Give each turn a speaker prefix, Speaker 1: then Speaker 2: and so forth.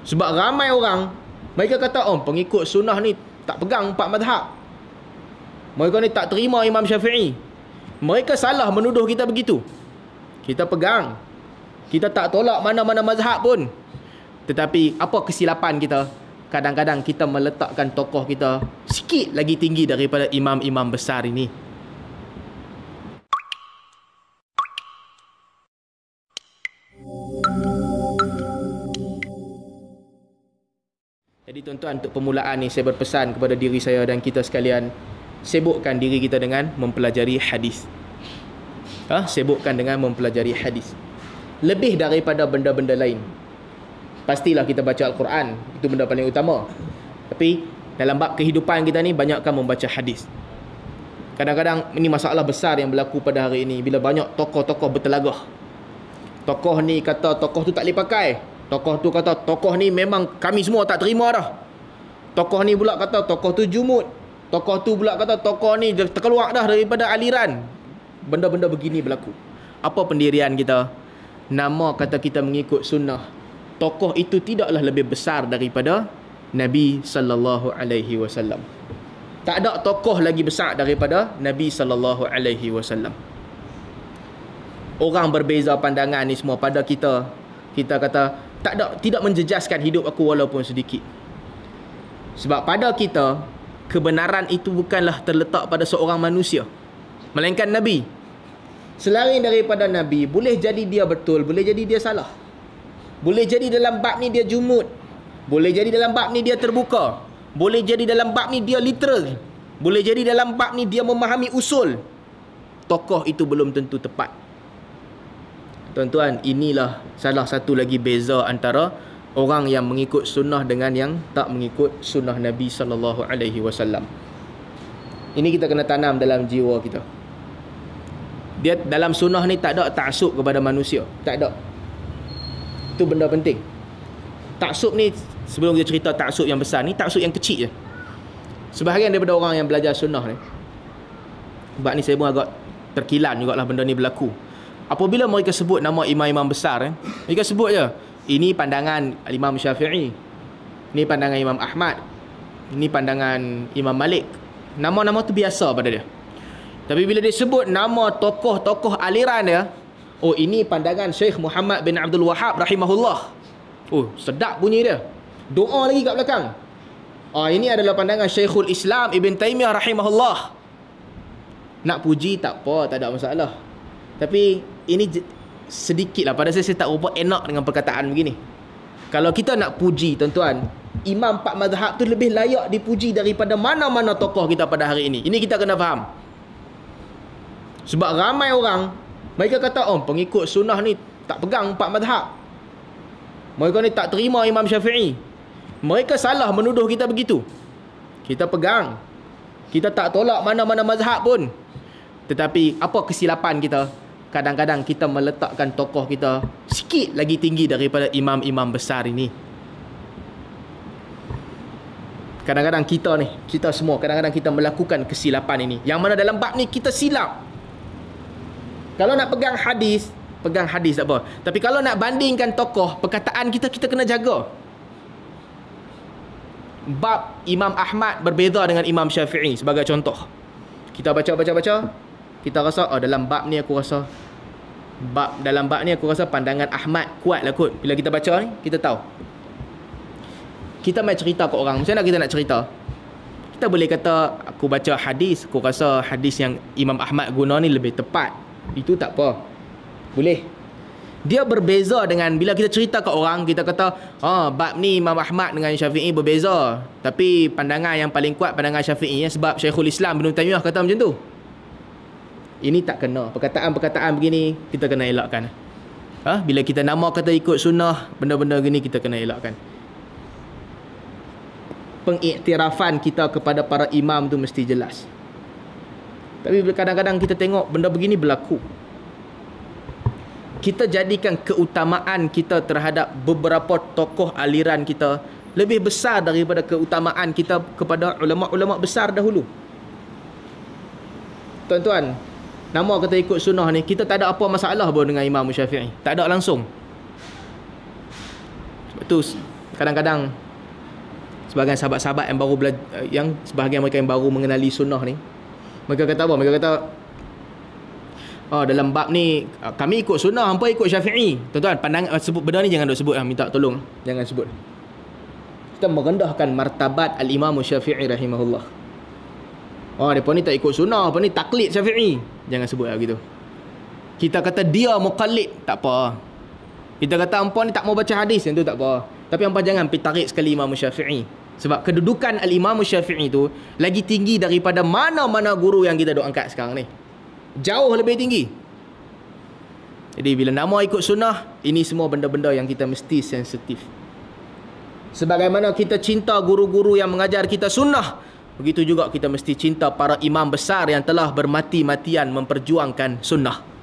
Speaker 1: Sebab ramai orang mereka kata, oh pengikut sunnah ni tak pegang 4 mazhab. Mereka ni tak terima Imam Syafi'i. Mereka salah menuduh kita begitu. Kita pegang. Kita tak tolak mana-mana mazhab pun. Tetapi apa kesilapan kita? Kadang-kadang kita meletakkan tokoh kita sikit lagi tinggi daripada imam-imam besar ini. Jadi tuan-tuan, untuk permulaan ni saya berpesan kepada diri saya dan kita sekalian, sibukkan diri kita dengan mempelajari hadis. Sibukkan dengan mempelajari hadis. Lebih daripada benda-benda lain. Pastilah kita baca Al-Quran, itu benda paling utama. Tapi dalam bab kehidupan kita ni, banyakkan membaca hadis. Kadang-kadang ini masalah besar yang berlaku pada hari ini, bila banyak tokoh-tokoh bertelagah. Tokoh ni kata tokoh tu tak boleh pakai. Tokoh tu kata tokoh ni memang kami semua tak terima dah. Tokoh ni pula kata tokoh tu jumud. Tokoh tu pula kata tokoh ni terkeluar dah daripada aliran. Benda-benda begini berlaku. Apa pendirian kita? Nama kata kita mengikut sunnah. Tokoh itu tidaklah lebih besar daripada Nabi sallallahu alaihi wasallam. Tak ada tokoh lagi besar daripada Nabi sallallahu alaihi wasallam. Orang berbeza pandangan ni semua pada kita. Kita kata tidak menjejaskan hidup aku walaupun sedikit. Sebab pada kita, kebenaran itu bukanlah terletak pada seorang manusia, melainkan Nabi. Selain daripada Nabi, boleh jadi dia betul, boleh jadi dia salah. Boleh jadi dalam bab ni dia jumud, boleh jadi dalam bab ni dia terbuka, boleh jadi dalam bab ni dia literal, boleh jadi dalam bab ni dia memahami usul. Tokoh itu belum tentu tepat. Tuan-tuan, inilah salah satu lagi beza antara orang yang mengikut sunnah dengan yang tak mengikut sunnah Nabi sallallahu alaihi wasallam. Ini kita kena tanam dalam jiwa kita. Dia dalam sunnah ni tak ada taksub kepada manusia, tak ada. Itu benda penting. Taksub ni, sebelum kita cerita taksub yang besar ni, taksub yang kecil je. Sebahagian daripada orang yang belajar sunnah ni, sebab ni saya pun agak terkilan jugalah benda ni berlaku. Apabila mereka sebut nama imam-imam besar, mereka sebut je, ini pandangan Imam Syafi'i, ini pandangan Imam Ahmad, ini pandangan Imam Malik. Nama-nama tu biasa pada dia. Tapi bila dia sebut nama tokoh-tokoh aliran dia, oh ini pandangan Syekh Muhammad bin Abdul Wahhab rahimahullah. Oh, sedap bunyi dia. Doa lagi kat belakang. Ini adalah pandangan Syekhul Islam Ibn Taymiyah rahimahullah. Nak puji tak apa, tak ada masalah. Tapi ini sedikit lah, pada saya tak berapa enak dengan perkataan begini. Kalau kita nak puji, tuan-tuan, imam 4 mazhab tu lebih layak dipuji daripada mana-mana tokoh kita pada hari ini. Ini kita kena faham. Sebab ramai orang mereka kata, oh pengikut sunnah ni tak pegang 4 mazhab. Mereka ni tak terima Imam Syafi'i. Mereka salah menuduh kita begitu. Kita pegang. Kita tak tolak mana-mana mazhab pun. Tetapi apa kesilapan kita? Kadang-kadang kita meletakkan tokoh kita sikit lagi tinggi daripada imam-imam besar ini. Kadang-kadang kita semua, kadang-kadang kita melakukan kesilapan ini. Yang mana dalam bab ni kita silap. Kalau nak pegang hadis tak apa. Tapi kalau nak bandingkan tokoh, perkataan kita kena jaga. Bab Imam Ahmad berbeza dengan Imam Syafi'i sebagai contoh. Kita baca, kita rasa, dalam bab ni aku rasa pandangan Ahmad kuat lah kot. Bila kita baca ni, kita tahu. Kita main cerita ke orang, macam mana kita nak cerita? Kita boleh kata, aku baca hadis, aku rasa hadis yang Imam Ahmad guna ni lebih tepat. Itu tak apa. Boleh. Dia berbeza dengan bila kita cerita ke orang, kita kata, bab ni Imam Ahmad dengan Syafi'i berbeza. Tapi pandangan yang paling kuat pandangan Syafi'i, sebab Syekhul Islam Ibn Taymiyah kata macam tu. Ini tak kena. Perkataan-perkataan begini kita kena elakkan. Bila kita nama kata ikut sunnah, benda-benda gini kita kena elakkan. Pengiktirafan kita kepada para imam tu mesti jelas. Tapi kadang-kadang kita tengok benda begini berlaku. Kita jadikan keutamaan kita terhadap beberapa tokoh aliran kita lebih besar daripada keutamaan kita kepada ulama-ulama besar dahulu. Tuan-tuan, nama kata ikut sunnah ni, kita tak ada apa masalah pun dengan Imam Syafi'i. Tak ada langsung. Sebab tu Kadang-kadang sebahagian sahabat-sahabat yang baru yang sebahagian mereka yang baru mengenali sunnah ni, mereka kata apa? Mereka kata, dalam bab ni kami ikut sunnah, hampa ikut Syafi'i. Tuan-tuan, sebut benda ni jangan duk sebut, minta tolong jangan sebut. Kita merendahkan martabat al-Imam Syafi'i rahimahullah. Depa ni tak ikut sunnah, apa ni taklid Syafi'i. Jangan sebut gitu. Kita kata dia muqallid, tak apa. Kita kata hampa ni tak mau baca hadis, yang tu tak apa. Tapi hampa jangan pergi tarik sekali Imam Syafi'i. Sebab kedudukan al-Imam Syafi'i tu lagi tinggi daripada mana-mana guru yang kita duk angkat sekarang ni. Jauh lebih tinggi. Jadi bila nama ikut sunnah, ini semua benda-benda yang kita mesti sensitif. Sebagaimana kita cinta guru-guru yang mengajar kita sunnah, begitu juga kita mesti cinta para imam besar yang telah bermati-matian memperjuangkan sunnah.